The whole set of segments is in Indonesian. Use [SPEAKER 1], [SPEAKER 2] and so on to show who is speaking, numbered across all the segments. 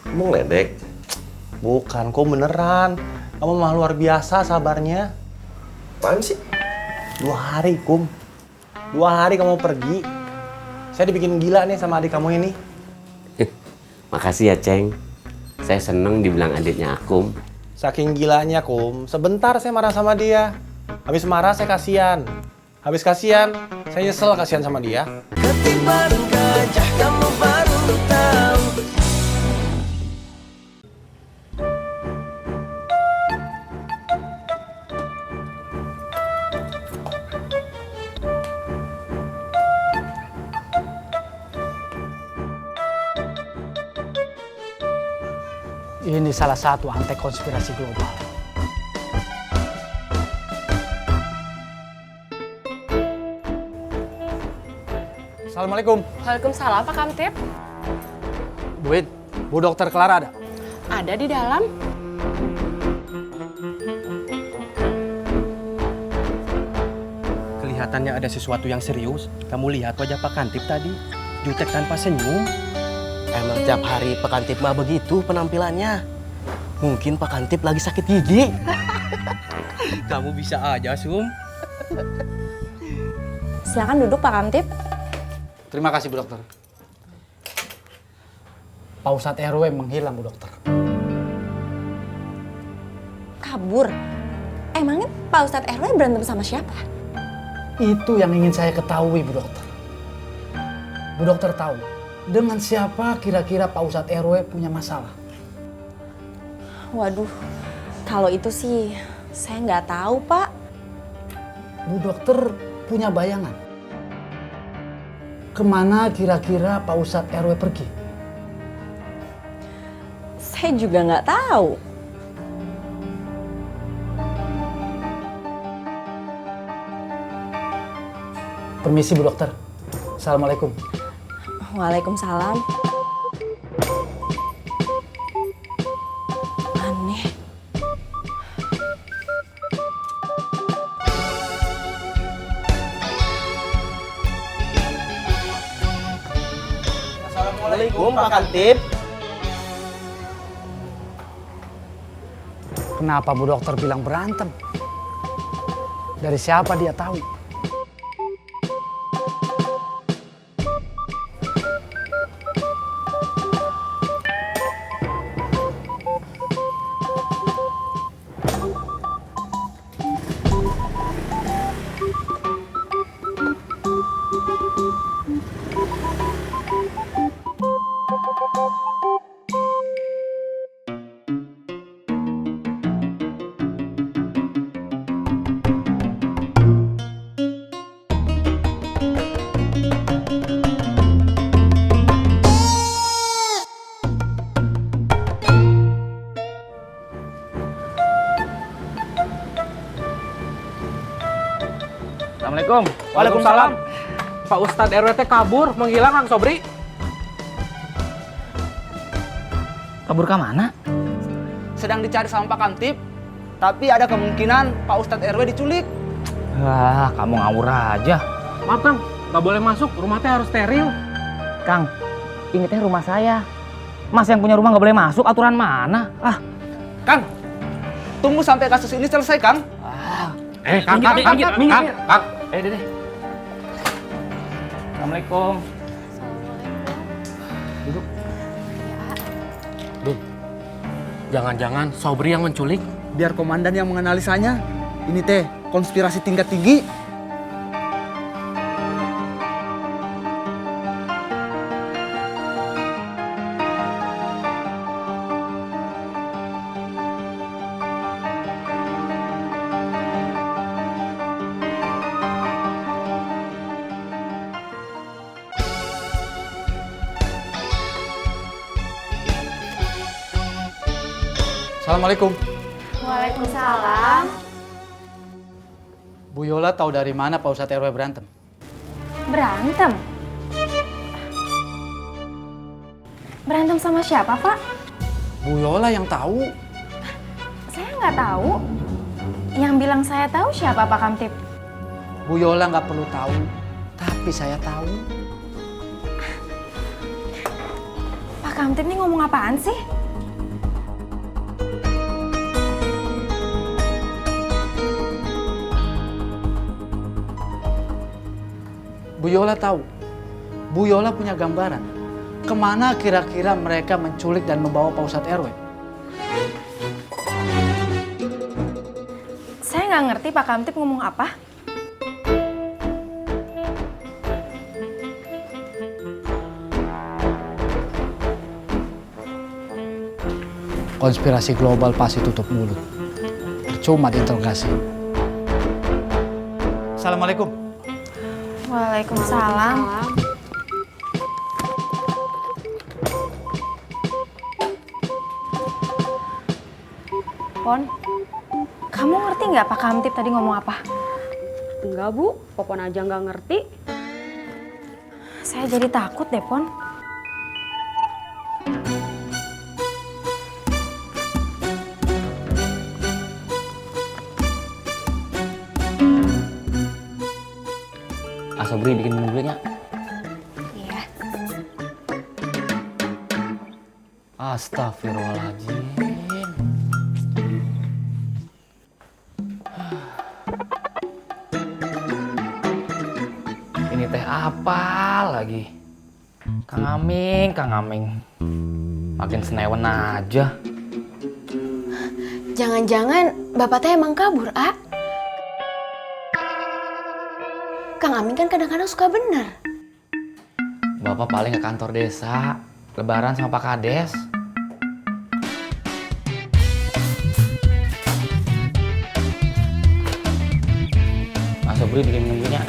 [SPEAKER 1] Kamu ngeledek? Bukan, kok beneran. Kamu mah luar biasa sabarnya. Apaan sih? 2 hari, Kum. 2 hari kamu pergi. Saya dibikin gila nih sama adik kamu ini.
[SPEAKER 2] Makasih ya, Ceng. Saya seneng dibilang adiknya Akum.
[SPEAKER 1] Saking gilanya, Kum. Sebentar saya marah sama dia. Habis marah saya kasihan. Habis kasihan, saya nyesel kasihan sama dia.
[SPEAKER 3] Ketiban gajah kamu baru tahu.
[SPEAKER 4] Ini salah satu antek konspirasi global.
[SPEAKER 1] Assalamualaikum.
[SPEAKER 5] Waalaikumsalam Pak Kamtip.
[SPEAKER 4] Bu, Bu Dokter Clara ada?
[SPEAKER 5] Ada di dalam.
[SPEAKER 6] Kelihatannya ada sesuatu yang serius. Kamu lihat wajah Pak Kantip tadi, jutek tanpa senyum.
[SPEAKER 3] Emang tiap hari Pak Kantip mah begitu penampilannya. Mungkin Pak Kantip lagi sakit gigi.
[SPEAKER 6] Kamu bisa aja, Sum.
[SPEAKER 5] Silakan duduk Pak Kamtip.
[SPEAKER 4] Terima kasih Bu Dokter. Pak Ustadz RW menghilang Bu Dokter.
[SPEAKER 5] Kabur. Emangnya Pak Ustadz RW berantem sama siapa?
[SPEAKER 4] Itu yang ingin saya ketahui Bu Dokter. Bu Dokter tahu dengan siapa kira-kira Pak Ustadz RW punya masalah?
[SPEAKER 5] Waduh, kalau itu sih saya nggak tahu Pak.
[SPEAKER 4] Bu Dokter punya bayangan? Kemana kira-kira Pak Ustadz RW pergi?
[SPEAKER 5] Saya juga nggak tahu.
[SPEAKER 4] Permisi Bu Dokter. Assalamualaikum.
[SPEAKER 5] Waalaikumsalam. Aneh.
[SPEAKER 3] Assalamualaikum Pak Kantip.
[SPEAKER 4] Kenapa Bu Dokter bilang berantem? Dari siapa dia tahu?
[SPEAKER 7] Assalamualaikum. Waalaikumsalam. Pak Ustadz RW teh kabur, menghilang Kang Sobri.
[SPEAKER 8] Kabur ke mana?
[SPEAKER 3] Sedang dicari sama Pak Kantip. Tapi ada kemungkinan Pak Ustadz RW diculik.
[SPEAKER 8] Wah, kamu ngawur aja.
[SPEAKER 7] Maaf Kang, nggak boleh masuk, rumah teh harus steril.
[SPEAKER 8] Kang, ini teh rumah saya. Mas yang punya rumah nggak boleh masuk, aturan mana?
[SPEAKER 3] Kang, tunggu sampai kasus ini selesai, Kang.
[SPEAKER 7] Kang.
[SPEAKER 8] Deh. Assalamualaikum.
[SPEAKER 6] Jangan-jangan Sobri yang menculik?
[SPEAKER 3] Biar komandan yang menganalisanya. Ini teh konspirasi tingkat tinggi.
[SPEAKER 4] Assalamualaikum.
[SPEAKER 5] Waalaikumsalam.
[SPEAKER 4] Bu Yola tahu dari mana Pak Ustadz RW berantem?
[SPEAKER 5] Berantem? Berantem sama siapa, Pak?
[SPEAKER 4] Bu Yola yang tahu.
[SPEAKER 5] Saya nggak tahu. Yang bilang saya tahu siapa, Pak Kamtip?
[SPEAKER 4] Bu Yola nggak perlu tahu, tapi saya tahu.
[SPEAKER 5] Pak Kamtip nih ngomong apaan sih?
[SPEAKER 4] Bu Yola tahu. Bu Yola punya gambaran. Kemana kira-kira mereka menculik dan membawa Pak Ustadz RW?
[SPEAKER 5] Saya nggak ngerti Pak Kamtip ngomong apa.
[SPEAKER 4] Konspirasi global pasti tutup mulut. Percuma diinterogasi. Assalamualaikum.
[SPEAKER 5] Waalaikumsalam. Pon, kamu ngerti nggak Pak Kamtip tadi ngomong apa?
[SPEAKER 9] Enggak Bu, Popon aja nggak ngerti.
[SPEAKER 5] Saya jadi takut deh, Pon.
[SPEAKER 8] Sobri bikin minum dulu ya.
[SPEAKER 5] Iya.
[SPEAKER 8] Astagfirullahaladzim. Ini teh apa lagi? Kang Aming, Kang Aming. Makin senewen aja.
[SPEAKER 10] Jangan-jangan Bapak teh emang kabur, A? Kang Amin kan kadang-kadang suka bener.
[SPEAKER 8] Bapak paling ke kantor desa, lebaran sama Pak Kades. Mas Sobri bikin minumnya.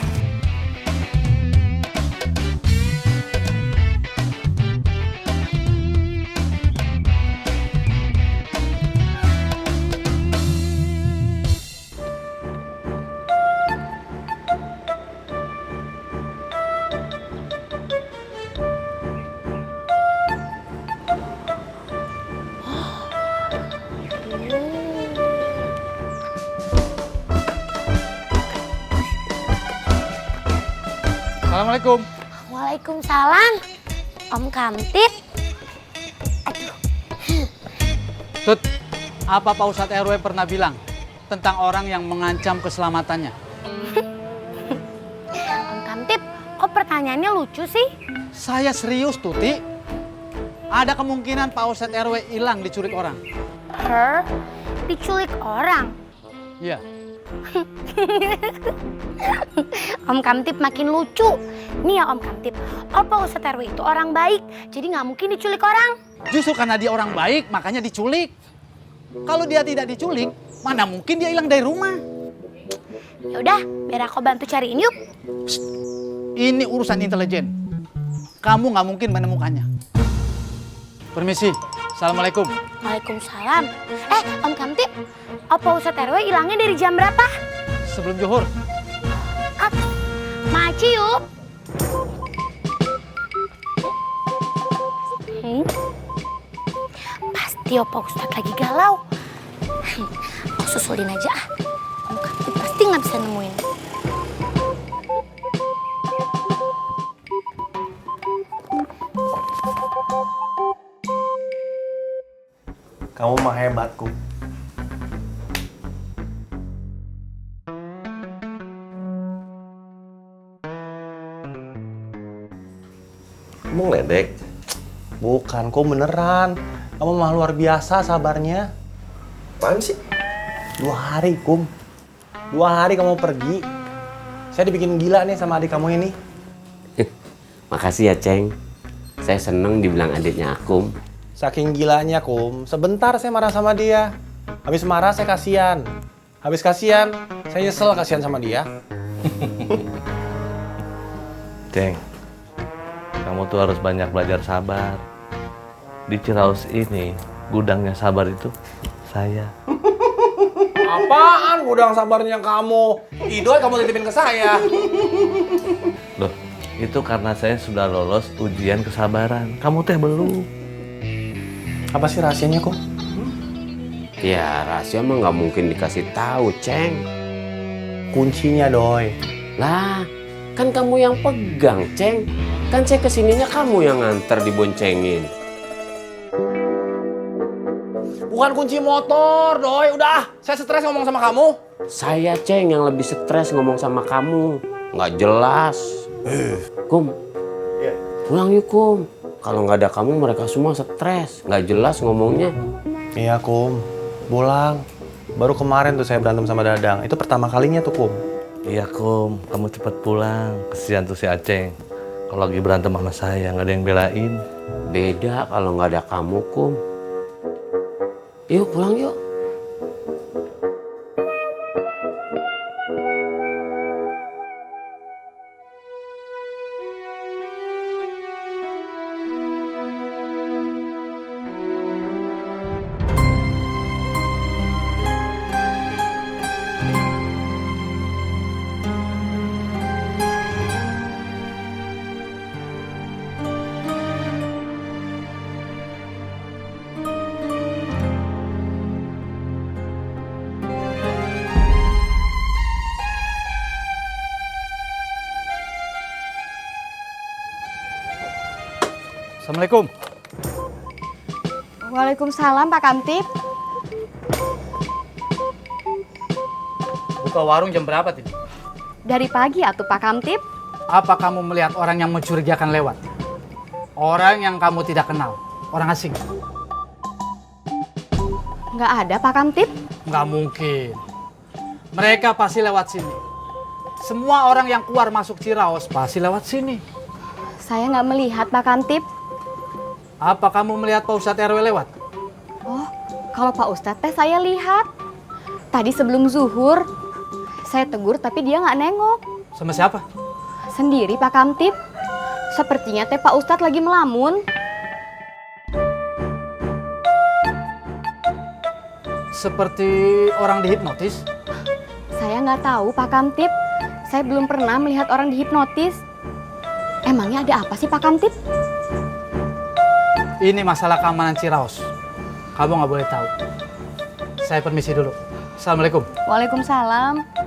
[SPEAKER 4] Assalamualaikum.
[SPEAKER 10] Waalaikumsalam. Om Kamtip.
[SPEAKER 4] Tut, apa Pak Ustadz RW pernah bilang tentang orang yang mengancam keselamatannya?
[SPEAKER 10] Om Kamtip, kok pertanyaannya lucu sih?
[SPEAKER 4] Saya serius, Tuti. Ada kemungkinan Pak Ustadz RW hilang diculik orang.
[SPEAKER 10] Diculik orang?
[SPEAKER 4] Iya.
[SPEAKER 10] Om Kamtip makin lucu. Nih ya Om Kamtip, Pak Ustadz RW itu orang baik, jadi nggak mungkin diculik orang.
[SPEAKER 4] Justru karena dia orang baik, makanya diculik. Kalau dia tidak diculik, mana mungkin dia hilang dari rumah.
[SPEAKER 10] Yaudah, biar aku bantu cariin yuk.
[SPEAKER 4] Psst, ini urusan intelijen. Kamu nggak mungkin menemukannya. Permisi. Assalamualaikum.
[SPEAKER 10] Waalaikumsalam. Om Kamtip, Pak Ustadz RW hilangnya dari jam berapa?
[SPEAKER 4] Sebelum zuhur.
[SPEAKER 10] Maci yuk. Pasti Pak Ustadz lagi galau. Aku susulin aja ah. Om Kamtip pasti nggak bisa nemuin.
[SPEAKER 1] Kamu mah hebatku. Kamu ngeledek? Bukan, kok beneran. Kamu mah luar biasa sabarnya. Apaan sih? 2 hari, Kum. 2 hari kamu pergi. Saya dibikin gila nih sama adik kamu ini.
[SPEAKER 2] Makasih ya, Ceng. Saya seneng dibilang adiknya Akum.
[SPEAKER 1] Saking gilanya, Kum. Sebentar saya marah sama dia. Habis marah saya kasihan. Habis kasihan, saya nyesel kasihan sama dia.
[SPEAKER 11] Ceng, kamu tuh harus banyak belajar sabar. Di Ciraus ini, gudangnya sabar itu saya.
[SPEAKER 1] Apaan gudang sabarnya kamu? Idoi kamu titipin ke saya.
[SPEAKER 11] Loh, itu karena saya sudah lolos ujian kesabaran. Kamu teh belum.
[SPEAKER 1] Apa sih rahasianya, kok?
[SPEAKER 2] Ya, rahasia mah nggak mungkin dikasih tahu, Ceng.
[SPEAKER 1] Kuncinya, Doi.
[SPEAKER 2] Lah, kan kamu yang pegang, Ceng. Kan saya kesininya kamu yang nganter diboncengin.
[SPEAKER 7] Bukan kunci motor, doi. Udah, saya stres ngomong sama kamu.
[SPEAKER 2] Saya, Ceng, yang lebih stres ngomong sama kamu. Nggak jelas. Kum, pulang yuk, Kum. Kalau nggak ada kamu, mereka semua stres. Nggak jelas ngomongnya.
[SPEAKER 1] Iya, Kum. Pulang. Baru kemarin tuh saya berantem sama Dadang. Itu pertama kalinya tuh, Kum.
[SPEAKER 11] Iya, Kum. Kamu cepet pulang. Kesian tuh si Aceng. Kalau lagi berantem sama saya, nggak ada yang belain.
[SPEAKER 2] Beda kalau nggak ada kamu, Kum. Yuk, pulang yuk.
[SPEAKER 4] Assalamualaikum.
[SPEAKER 5] Waalaikumsalam Pak Kamtip.
[SPEAKER 4] Buka warung jam berapa, Tini?
[SPEAKER 5] Dari pagi atuh Pak Kamtip.
[SPEAKER 4] Apa kamu melihat orang yang mencurigakan lewat? Orang yang kamu tidak kenal, orang asing?
[SPEAKER 5] Nggak ada Pak Kamtip.
[SPEAKER 4] Nggak mungkin. Mereka pasti lewat sini. Semua orang yang keluar masuk Ciraos pasti lewat sini.
[SPEAKER 5] Saya nggak melihat Pak Kamtip.
[SPEAKER 4] Apa kamu melihat Pak Ustadz RW lewat?
[SPEAKER 5] Oh, kalau Pak Ustadz teh saya lihat. Tadi sebelum zuhur, saya tegur tapi dia nggak nengok.
[SPEAKER 4] Sama siapa?
[SPEAKER 5] Sendiri Pak Kamtip. Sepertinya teh Pak Ustadz lagi melamun.
[SPEAKER 4] Seperti orang dihipnotis.
[SPEAKER 5] Saya nggak tahu Pak Kamtip. Saya belum pernah melihat orang dihipnotis. Emangnya ada apa sih Pak Kamtip?
[SPEAKER 4] Ini masalah keamanan Ciraos. Kamu nggak boleh tahu. Saya permisi dulu. Assalamualaikum.
[SPEAKER 5] Waalaikumsalam.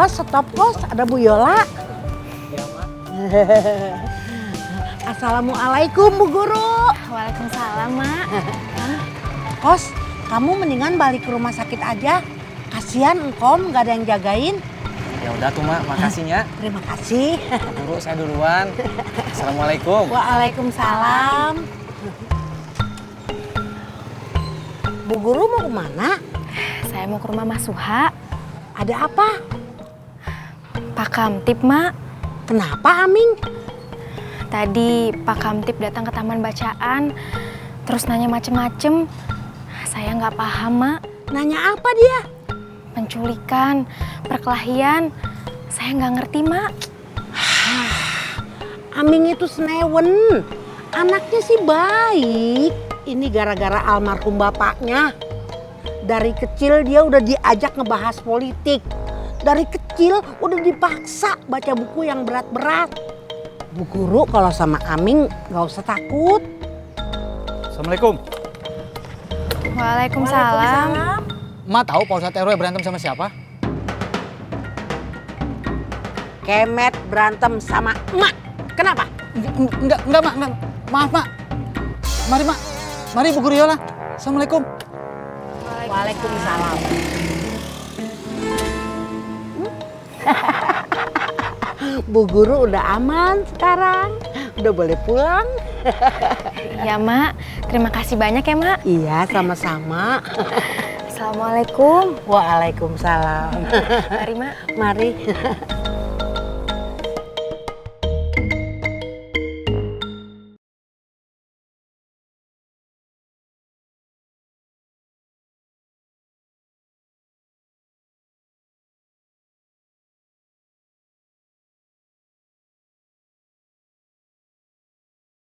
[SPEAKER 12] Kos, stop kos, ada Bu Yola. Assalamualaikum Bu Guru.
[SPEAKER 5] Waalaikumsalam Mak.
[SPEAKER 12] Kos, kamu mendingan balik ke rumah sakit aja. Kasihan engkom nggak ada yang jagain.
[SPEAKER 7] Ya udah tuh Mak, makasihnya.
[SPEAKER 12] Terima kasih.
[SPEAKER 7] Guru, saya duluan. Assalamualaikum.
[SPEAKER 12] Waalaikumsalam. Bu Guru mau kemana?
[SPEAKER 5] Saya mau ke rumah Mas Suha.
[SPEAKER 12] Ada apa?
[SPEAKER 5] Pak Kamtip, Mak.
[SPEAKER 12] Kenapa, Aming?
[SPEAKER 5] Tadi Pak Kamtip datang ke taman bacaan, terus nanya macem-macem. Saya nggak paham, Mak.
[SPEAKER 12] Nanya apa dia?
[SPEAKER 5] Penculikan, perkelahian. Saya nggak ngerti, Mak.
[SPEAKER 12] Aming itu senewen. Anaknya sih baik. Ini gara-gara almarhum bapaknya. Dari kecil dia udah diajak ngebahas politik. Dari kecil udah dipaksa baca buku yang berat-berat. Bu Guru kalau sama Aming gak usah takut.
[SPEAKER 4] Assalamualaikum.
[SPEAKER 5] Waalaikumsalam.
[SPEAKER 4] Mak tahu Pak Ustadz RW berantem sama siapa?
[SPEAKER 12] Kemet berantem sama emak. Kenapa?
[SPEAKER 4] Enggak, Mak. Maaf, Mak. Mari, Mak. Mari, Bu Guru Yola. Assalamualaikum.
[SPEAKER 12] Waalaikumsalam. Bu Guru udah aman sekarang. Udah boleh pulang.
[SPEAKER 5] Ya, Mak. Terima kasih banyak ya, Mak.
[SPEAKER 12] Iya, sama-sama.
[SPEAKER 5] Assalamualaikum.
[SPEAKER 12] Waalaikumsalam.
[SPEAKER 5] Mari, Mak.
[SPEAKER 12] Mari.